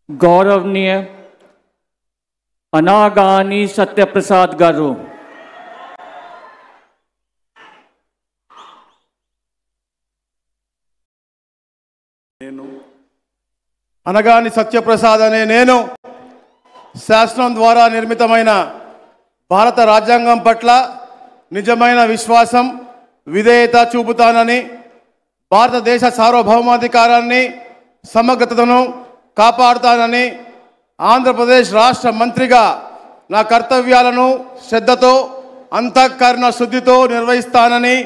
गौरवनीय अनागानी सत्यप्रसाद गारू అనగాని సత్యప్రసాద్ అనే నేను శాసనం ద్వారా నిర్మితమైన భారత రాజ్యాంగం పట్ల నిజమైన విశ్వాసం విధేయత చూపుతానని భారతదేశ సార్వభౌమాధికారాన్ని సమగ్రతను కాపాడుతానని ఆంధ్రప్రదేశ్ రాష్ట్ర మంత్రిగా నా కర్తవ్యాలను శ్రద్ధతో అంతఃకరణ శుద్ధితో నిర్వహిస్తానని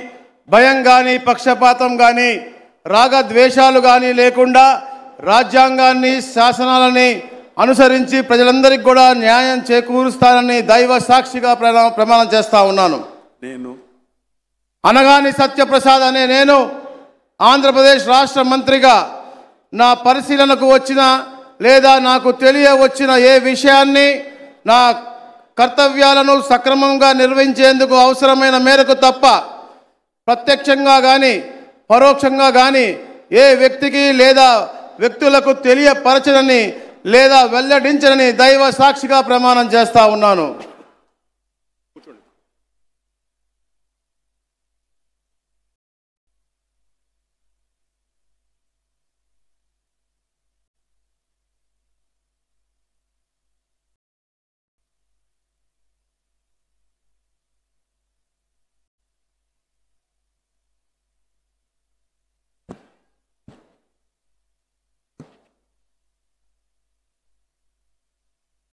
భయం కానీ పక్షపాతం కానీ రాగద్వేషాలు కానీ లేకుండా రాజ్యాంగాన్ని శాసనాలని అనుసరించి ప్రజలందరికీ కూడా న్యాయం చేకూరుస్తానని దైవ సాక్షిగా ప్రమాణం చేస్తా ఉన్నాను. నేను అనగాని సత్యప్రసాద్ అనే నేను ఆంధ్రప్రదేశ్ రాష్ట్ర మంత్రిగా నా పరిశీలనకు వచ్చిన లేదా నాకు తెలియవచ్చిన ఏ విషయాన్ని నా కర్తవ్యాలను సక్రమంగా నిర్వహించేందుకు అవసరమైన మేరకు తప్ప ప్రత్యక్షంగా కానీ పరోక్షంగా కానీ ఏ వ్యక్తికి లేదా వ్యక్తులకు తెలియపరచనని లేదా వెల్లడించనని దైవ సాక్షిగా ప్రమాణం చేస్తా ఉన్నాను.